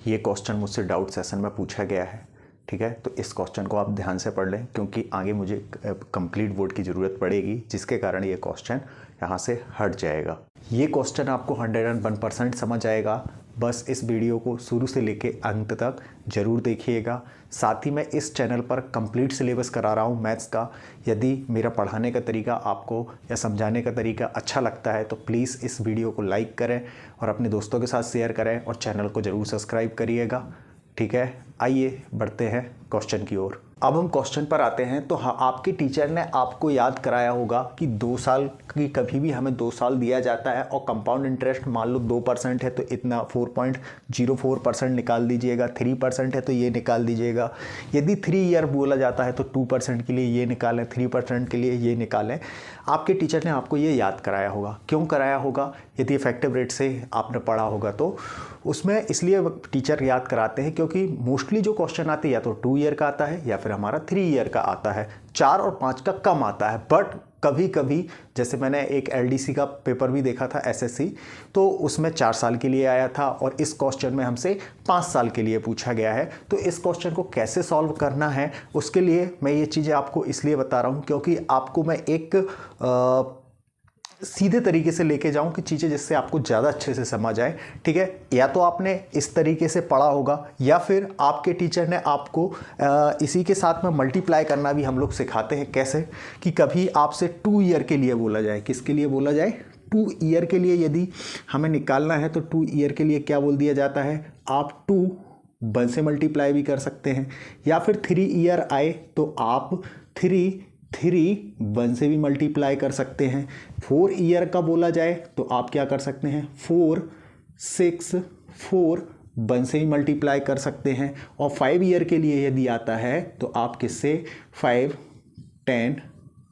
ये क्वेश्चन मुझसे doubt session में पूछा गया है, ठीक है। तो इस क्वेश्चन को आप ध्यान से पढ़ लें क्योंकि आगे मुझे कंप्लीट बोर्ड की ज़रूरत पड़ेगी, जिसके कारण ये क्वेश्चन यहाँ से हट जाएगा। ये क्वेश्चन आपको 101% समझ आएगा। बस इस वीडियो को शुरू से लेके अंत तक ज़रूर देखिएगा। साथ ही मैं इस चैनल पर कंप्लीट सिलेबस करा रहा हूँ मैथ्स का। यदि मेरा पढ़ाने का तरीका आपको या समझाने का तरीका अच्छा लगता है तो प्लीज़ इस वीडियो को लाइक करें और अपने दोस्तों के साथ शेयर करें और चैनल को ज़रूर सब्सक्राइब करिएगा, ठीक है। आइए बढ़ते हैं क्वेश्चन की ओर। अब हम क्वेश्चन पर आते हैं। तो हाँ, आपके टीचर ने आपको याद कराया होगा कि 2 साल की कभी भी हमें 2 साल दिया जाता है और कंपाउंड इंटरेस्ट मान लो 2% है तो इतना 4.04% निकाल दीजिएगा। 3% है तो ये निकाल दीजिएगा। यदि 3 ईयर बोला जाता है तो 2% के लिए ये निकालें, 3% के लिए ये निकालें। आपके टीचर ने आपको ये याद कराया होगा। क्यों कराया होगा? यदि इफेक्टिव रेट से आपने पढ़ा होगा तो उसमें इसलिए टीचर याद कराते हैं क्योंकि मोस्टली जो क्वेश्चन आते हैं या तो 2 ईयर का आता है या फिर हमारा 3 ईयर का आता है। 4 और 5 का कम आता है। बट कभी कभी जैसे मैंने एक LDC का पेपर भी देखा था SSC, तो उसमें 4 साल के लिए आया था और इस क्वेश्चन में हमसे 5 साल के लिए पूछा गया है। तो इस क्वेश्चन को कैसे सॉल्व करना है उसके लिए मैं ये चीज़ें आपको इसलिए बता रहा हूँ क्योंकि आपको मैं एक सीधे तरीके से लेके जाऊं कि चीज़ें जिससे आपको ज़्यादा अच्छे से समझ आए, ठीक है। या तो आपने इस तरीके से पढ़ा होगा या फिर आपके टीचर ने आपको इसी के साथ में मल्टीप्लाई करना भी हम लोग सिखाते हैं। कैसे कि कभी आपसे 2 ईयर के लिए बोला जाए, किसके लिए बोला जाए? 2 ईयर के लिए यदि हमें निकालना है तो 2 ईयर के लिए क्या बोल दिया जाता है? आप 2 1 से मल्टीप्लाई भी कर सकते हैं या फिर 3 ईयर आए तो आप 3 1 से भी मल्टीप्लाई कर सकते हैं। 4 ईयर का बोला जाए तो आप क्या कर सकते हैं? 4 6 4 1 से ही मल्टीप्लाई कर सकते हैं। और 5 ईयर के लिए यदि आता है तो आप किससे? 5 10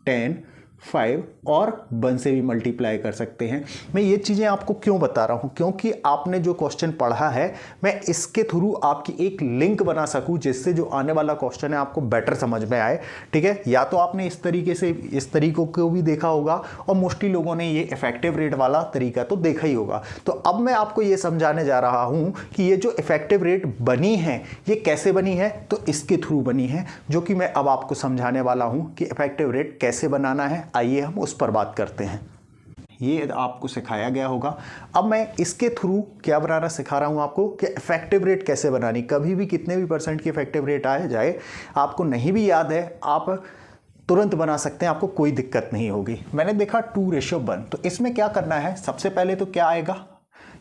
10 5 और 1 से भी मल्टीप्लाई कर सकते हैं। मैं ये चीज़ें आपको क्यों बता रहा हूँ? क्योंकि आपने जो क्वेश्चन पढ़ा है मैं इसके थ्रू आपकी एक लिंक बना सकूँ जिससे जो आने वाला क्वेश्चन है आपको बेटर समझ में आए, ठीक है। या तो आपने इस तरीके से इस तरीकों को भी देखा होगा और मोस्टली लोगों ने ये इफेक्टिव रेट वाला तरीका तो देखा ही होगा। तो अब मैं आपको ये समझाने जा रहा हूँ कि ये जो इफेक्टिव रेट बनी है ये कैसे बनी है। तो इसके थ्रू बनी है जो कि मैं अब आपको समझाने वाला हूँ कि इफेक्टिव रेट कैसे बनाना है। आइए हम उस पर बात करते हैं। ये आपको सिखाया गया होगा। अब मैं इसके थ्रू क्या बनाना सिखा रहा हूं आपको कि इफेक्टिव रेट कैसे बनानी। कभी भी कितने भी % की इफेक्टिव रेट आ जाए, आपको नहीं भी याद है, आप तुरंत बना सकते हैं, आपको कोई दिक्कत नहीं होगी। मैंने देखा 2:1, तो इसमें क्या करना है? सबसे पहले तो क्या आएगा?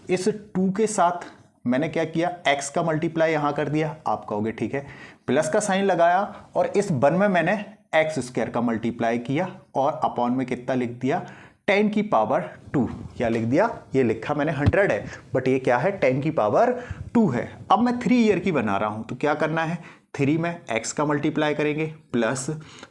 इस 2 के साथ मैंने क्या किया? x का मल्टीप्लाई यहां कर दिया। आप कहोगे ठीक है, प्लस का साइन लगाया और इस 1 में मैंने x² का मल्टीप्लाई किया और अपॉन में कितना लिख दिया? 10 की पावर 2। क्या लिख दिया? ये लिखा मैंने 100 है बट ये क्या है? 10 की पावर 2 है। अब मैं 3 ईयर की बना रहा हूं तो क्या करना है? 3 में x का मल्टीप्लाई करेंगे प्लस,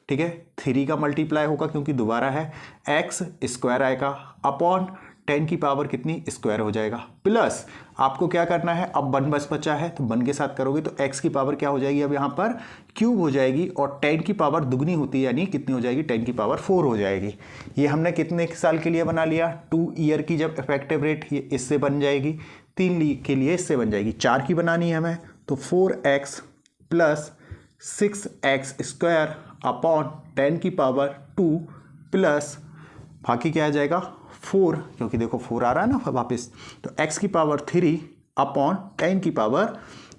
ठीक है, 3 का मल्टीप्लाई होगा क्योंकि दोबारा है, x² आएगा अपॉन 10 की पावर कितनी? स्क्वायर हो जाएगा। प्लस आपको क्या करना है? अब 1 बस बचा है तो 1 के साथ करोगे तो x की पावर क्या हो जाएगी? अब यहाँ पर क्यूब हो जाएगी और 10 की पावर दुगनी होती है यानी कितनी हो जाएगी? 10 की पावर 4 हो जाएगी। ये हमने कितने साल के लिए बना लिया? 2 ईयर की जब इफेक्टिव रेट ये इससे बन जाएगी, 3 के लिए इससे बन जाएगी। 4 की बनानी है हमें तो 4x प्लस 6x² अपॉन 10 की पावर 2 प्लस बाकी क्या आ जाएगा? 4, क्योंकि देखो 4 आ रहा है ना वापस, तो x की पावर 3 अपॉन 10 की पावर,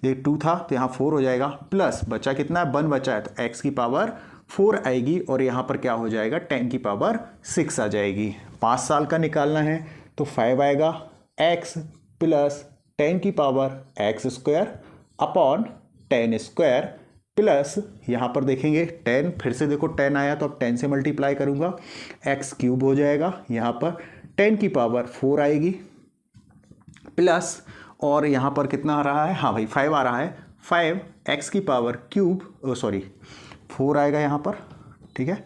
ये 2 था तो यहाँ 4 हो जाएगा। प्लस बचा कितना है? 1 बचा है तो x की पावर 4 आएगी और यहाँ पर क्या हो जाएगा? 10 की पावर 6 आ जाएगी। 5 साल का निकालना है तो 5 आएगा, x प्लस 10 की पावर x² अपॉन 10² प्लस यहाँ पर देखेंगे 10, फिर से देखो 10 आया तो अब 10 से मल्टीप्लाई करूँगा, x³ हो जाएगा। यहाँ पर 10 की पावर 4 आएगी प्लस और यहाँ पर कितना आ रहा है? हाँ भाई 5 आ रहा है। 5x की पावर क्यूब 4 आएगा यहाँ पर, ठीक है,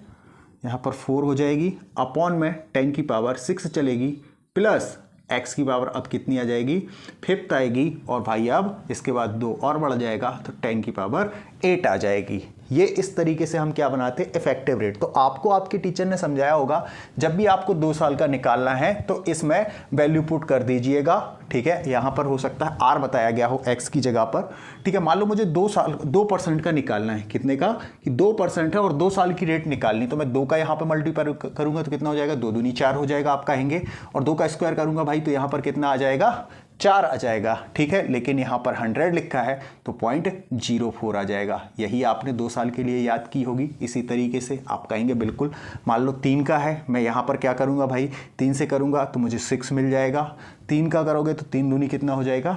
यहाँ पर 4 हो जाएगी अपॉन में 10 की पावर 6 चलेगी प्लस x की पावर अब कितनी आ जाएगी? 5 आएगी और भाई अब इसके बाद 2 और बढ़ जाएगा तो 10 की पावर 8 आ जाएगी। ये इस तरीके से हम क्या बनाते हैं, इफेक्टिव रेट। तो आपको आपके टीचर ने समझाया होगा, जब भी आपको 2 साल का निकालना है तो इसमें वैल्यू पुट कर दीजिएगा, ठीक है। यहां पर हो सकता है आर बताया गया हो एक्स की जगह पर, ठीक है। मान लो मुझे 2% का निकालना है, कितने का, कि 2% है और 2 साल की रेट निकालनी, तो मैं 2 का यहां पर मल्टीप्लाई करूंगा तो कितना हो जाएगा, 2 दूनी 4 हो जाएगा, आप कहेंगे। और 2 का स्क्वायर करूंगा भाई तो यहां पर कितना आ जाएगा, 4 आ जाएगा, ठीक है। लेकिन यहां पर 100 लिखा है तो 0.04 आ जाएगा। यही आपने 2 साल के लिए याद की होगी। इसी तरीके से आप कहेंगे बिल्कुल, मान लो 3 का है, मैं यहां पर क्या करूंगा भाई, 3 से करूंगा तो मुझे 6 मिल जाएगा। 3 का करोगे तो 3 दूनी कितना हो जाएगा,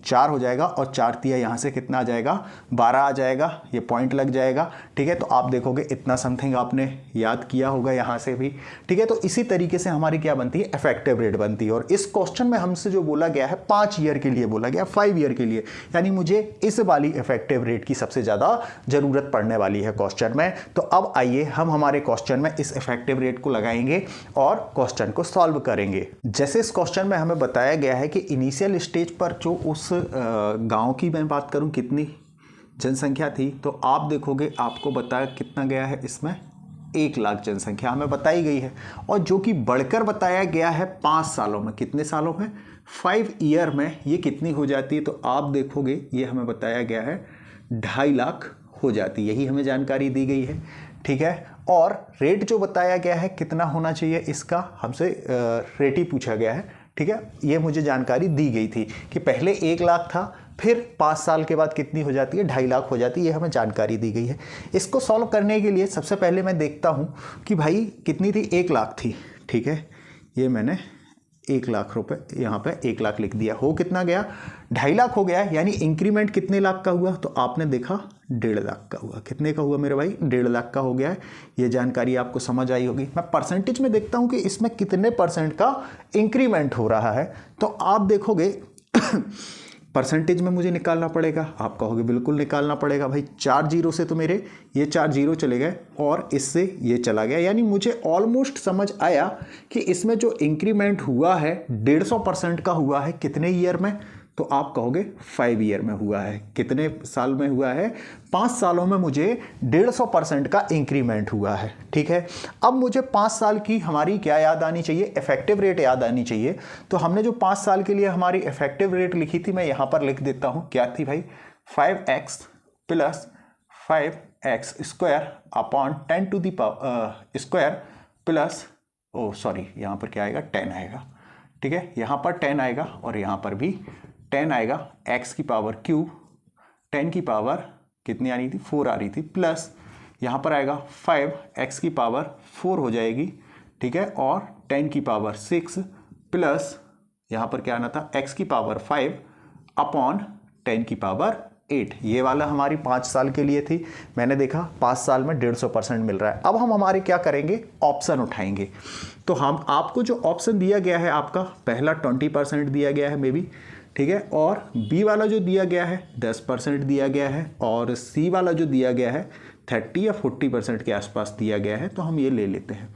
4 हो जाएगा, और 4 तिया यहां से कितना आ जाएगा, 12 आ जाएगा, ये पॉइंट लग जाएगा, ठीक है। तो आप देखोगे इतना समथिंग आपने याद किया होगा यहां से भी, ठीक है। तो इसी तरीके से हमारी क्या बनती है, इफेक्टिव रेट बनती है। और इस क्वेश्चन में हमसे जो बोला गया है 5 ईयर के लिए बोला गया, 5 ईयर के लिए, यानी मुझे इस वाली इफेक्टिव रेट की सबसे ज्यादा जरूरत पड़ने वाली है क्वेश्चन में। तो अब आइए हम हमारे क्वेश्चन में इस इफेक्टिव रेट को लगाएंगे और क्वेश्चन को सॉल्व करेंगे। जैसे इस क्वेश्चन में हमें बताया गया है कि इनिशियल स्टेज पर जो उस गांव की मैं बात करूं कितनी जनसंख्या थी, तो आप देखोगे आपको बताया कितना गया है, इसमें 1 लाख जनसंख्या हमें बताई गई है। और जो कि बढ़कर बताया गया है 5 सालों में, कितने सालों में, 5 ईयर में ये कितनी हो जाती है, तो आप देखोगे ये हमें बताया गया है 2.5 लाख हो जाती है। यही हमें जानकारी दी गई है, ठीक है। और रेट जो बताया गया है कितना होना चाहिए, इसका हमसे रेट ही पूछा गया है, ठीक है। ये मुझे जानकारी दी गई थी कि पहले 1 लाख था, फिर 5 साल के बाद कितनी हो जाती है, 2.5 लाख हो जाती है। ये हमें जानकारी दी गई है। इसको सॉल्व करने के लिए सबसे पहले मैं देखता हूँ कि भाई कितनी थी, 1 लाख थी, ठीक है। ये मैंने 1 लाख रुपए यहाँ पे 1 लाख लिख दिया, हो कितना गया, 2.5 लाख हो गया। यानी इंक्रीमेंट कितने लाख का हुआ, तो आपने देखा 1.5 लाख का हुआ। कितने का हुआ मेरे भाई, 1.5 लाख का हो गया है। ये जानकारी आपको समझ आई होगी। मैं परसेंटेज में देखता हूँ कि इसमें कितने % का इंक्रीमेंट हो रहा है, तो आप देखोगे परसेंटेज में मुझे निकालना पड़ेगा। आप कहोगे बिल्कुल निकालना पड़ेगा भाई, 4 जीरो से तो मेरे ये 4 जीरो चले गए और इससे ये चला गया, यानी मुझे ऑलमोस्ट समझ आया कि इसमें जो इंक्रीमेंट हुआ है 150% का हुआ है। कितने ईयर में, तो आप कहोगे 5 ईयर में हुआ है। कितने साल में हुआ है, 5 सालों में मुझे 150% का इंक्रीमेंट हुआ है, ठीक है। अब मुझे 5 साल की हमारी क्या याद आनी चाहिए, इफेक्टिव रेट याद आनी चाहिए। तो हमने जो 5 साल के लिए हमारी इफेक्टिव रेट लिखी थी, मैं यहां पर लिख देता हूं, क्या थी भाई, 5x plus 5x square upon 10 to the power square plus, oh sorry यहां पर क्या आएगा, 10 आएगा, ठीक है। यहां पर 10 आएगा और यहां पर भी 10 आएगा, x की पावर क्यूब, 10 की पावर कितनी आ रही थी, 4 आ रही थी, प्लस यहाँ पर आएगा 5x की पावर 4 हो जाएगी, ठीक है। और 10 की पावर 6 प्लस यहाँ पर क्या आना था, x की पावर 5 अपॉन 10 की पावर 8। ये वाला हमारी 5 साल के लिए थी। मैंने देखा 5 साल में 150% मिल रहा है। अब हम हमारे क्या करेंगे, ऑप्शन उठाएंगे। तो हम आपको जो ऑप्शन दिया गया है, आपका पहला 20% दिया गया है मे बी, ठीक है। और बी वाला जो दिया गया है 10% दिया गया है, और सी वाला जो दिया गया है 30 या 40% के आसपास दिया गया है। तो हम ये ले लेते हैं,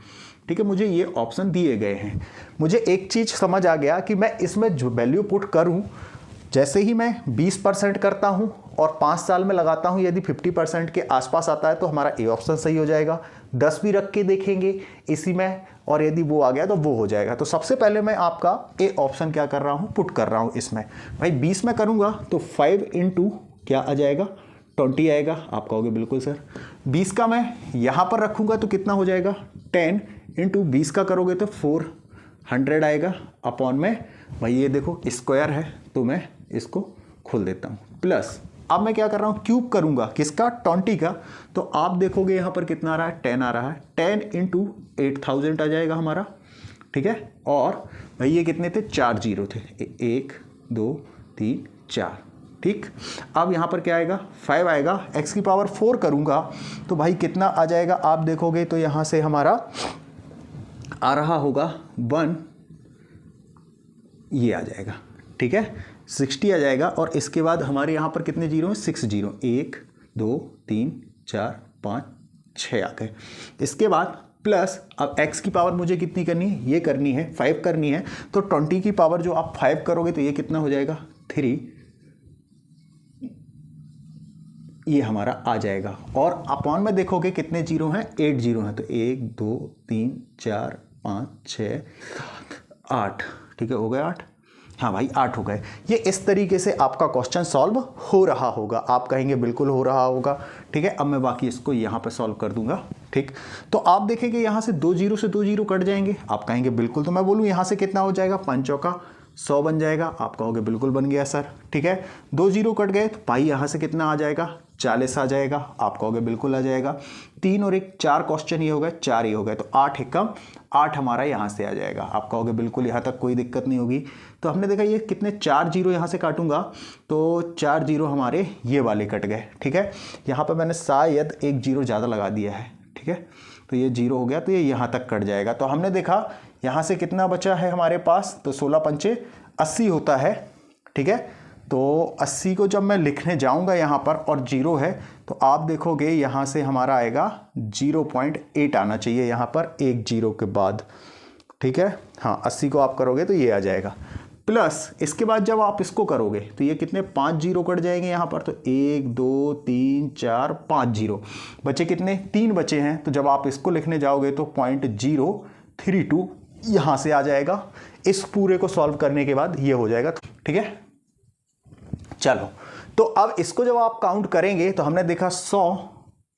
ठीक है। मुझे ये ऑप्शन दिए गए हैं। मुझे एक चीज़ समझ आ गया कि मैं इसमें जो वैल्यू पुट करूं, जैसे ही मैं 20% करता हूं और 5 साल में लगाता हूं, यदि 50% के आसपास आता है तो हमारा ए ऑप्शन सही हो जाएगा। 10 भी रख के देखेंगे इसी में, और यदि वो आ गया तो वो हो जाएगा। तो सबसे पहले मैं आपका ए ऑप्शन क्या कर रहा हूं, पुट कर रहा हूं इसमें। भाई 20 में करूंगा तो 5 इंटू क्या आ जाएगा, 20 आएगा। आप कहोगे बिल्कुल सर। 20 का मैं यहां पर रखूंगा तो कितना हो जाएगा, 10 इंटू 20 का करोगे तो 400 आएगा अपॉन में, भाई ये देखो स्क्वायर है तो मैं इसको खोल देता हूं, प्लस अब मैं क्या कर रहा हूं, क्यूब करूंगा, किसका, 20 का। तो आप देखोगे यहां पर कितना आ रहा है, 10 आ रहा है। 10 इंटू 8000 आ जाएगा हमारा, ठीक है। और भाई ये कितने थे, 4 जीरो थे, 1 2 3 4, ठीक। अब यहां पर क्या आएगा, 5 आएगा। x की पावर 4 करूंगा तो भाई कितना आ जाएगा, आप देखोगे तो यहां से हमारा आ रहा होगा 1, ये आ जाएगा, ठीक है, 60 आ जाएगा। और इसके बाद हमारे यहाँ पर कितने जीरो हैं, 6 जीरो, 1 2 3 4 5 6 आ गए। इसके बाद प्लस अब x की पावर मुझे कितनी करनी है, ये करनी है 5 करनी है। तो 20 की पावर जो आप 5 करोगे तो ये कितना हो जाएगा, 3, ये हमारा आ जाएगा। और अपॉन में देखोगे कितने जीरो हैं, 8 जीरो हैं, तो 1 2 3 4 5 6 7 8, ठीक है, हो गए 8। हाँ भाई 8 हो गए। ये इस तरीके से आपका क्वेश्चन सॉल्व हो रहा होगा। आप कहेंगे बिल्कुल हो रहा होगा, ठीक है। अब मैं बाकी इसको यहाँ पे सॉल्व कर दूंगा, ठीक। तो आप देखेंगे यहाँ से 2 जीरो से 2 जीरो कट जाएंगे। आप कहेंगे बिल्कुल, तो मैं बोलूँ यहाँ से कितना हो जाएगा, 5 चौका 100 बन जाएगा। आप कहोगे बिल्कुल बन गया सर, ठीक है। 2 जीरो कट गए तो पाई यहाँ से कितना आ जाएगा, 40 आ जाएगा। आप कहोगे बिल्कुल आ जाएगा। 3 और 1 4 क्वेश्चन ये हो गए, 4 ये हो गए, तो 8 एकम 8 हमारा यहाँ से आ जाएगा। आप कहोगे बिल्कुल यहाँ तक कोई दिक्कत नहीं होगी। तो हमने देखा ये कितने 4 जीरो यहाँ से काटूंगा तो 4 जीरो हमारे ये वाले कट गए, ठीक है। यहाँ पर मैंने शायद 1 जीरो ज़्यादा लगा दिया है, ठीक है। तो ये जीरो हो गया, तो ये यहाँ तक कट जाएगा। तो हमने देखा यहाँ से कितना बचा है हमारे पास, तो 16 पंचे 80 होता है, ठीक है। तो 80 को जब मैं लिखने जाऊंगा यहाँ पर और जीरो है, तो आप देखोगे यहाँ से हमारा आएगा 0.8 आना चाहिए यहाँ पर एक जीरो के बाद, ठीक है। हाँ 80 को आप करोगे तो ये आ जाएगा। प्लस इसके बाद जब आप इसको करोगे तो ये कितने 5 जीरो कट जाएंगे यहाँ पर, तो 1 2 3 4 5 जीरो बचे, कितने 3 बचे हैं। तो जब आप इसको लिखने जाओगे तो 0.032 यहाँ से आ जाएगा। इस पूरे को सॉल्व करने के बाद ये हो जाएगा, ठीक है। चलो तो अब इसको जब आप काउंट करेंगे तो हमने देखा 100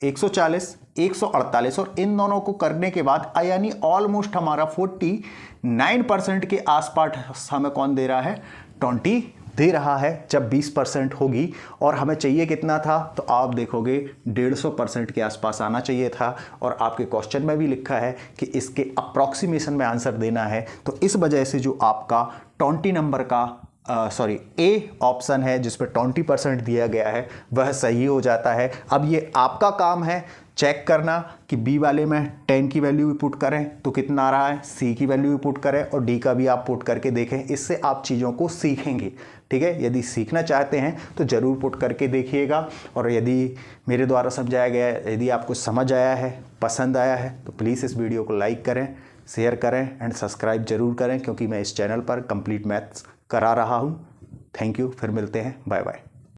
140 148 और इन दोनों को करने के बाद यानी ऑलमोस्ट हमारा 49% के आसपास हमें कौन दे रहा है, 20 दे रहा है। जब 20% होगी और हमें चाहिए कितना था, तो आप देखोगे 150% के आसपास आना चाहिए था। और आपके क्वेश्चन में भी लिखा है कि इसके अप्रॉक्सीमेशन में आंसर देना है। तो इस वजह से जो आपका 20 नंबर का ए ऑप्शन है जिस पर 20% दिया गया है वह सही हो जाता है। अब ये आपका काम है चेक करना कि बी वाले में 10 की वैल्यू भी पुट करें तो कितना आ रहा है, सी की वैल्यू भी पुट करें और डी का भी आप पुट करके देखें। इससे आप चीज़ों को सीखेंगे, ठीक है। यदि सीखना चाहते हैं तो ज़रूर पुट करके देखिएगा। और यदि मेरे द्वारा समझाया गया है, यदि आपको समझ आया है, पसंद आया है, तो प्लीज़ इस वीडियो को लाइक करें, शेयर करें एंड सब्सक्राइब ज़रूर करें, क्योंकि मैं इस चैनल पर कंप्लीट मैथ्स करा रहा हूँ। थैंक यू, फिर मिलते हैं, बाय बाय।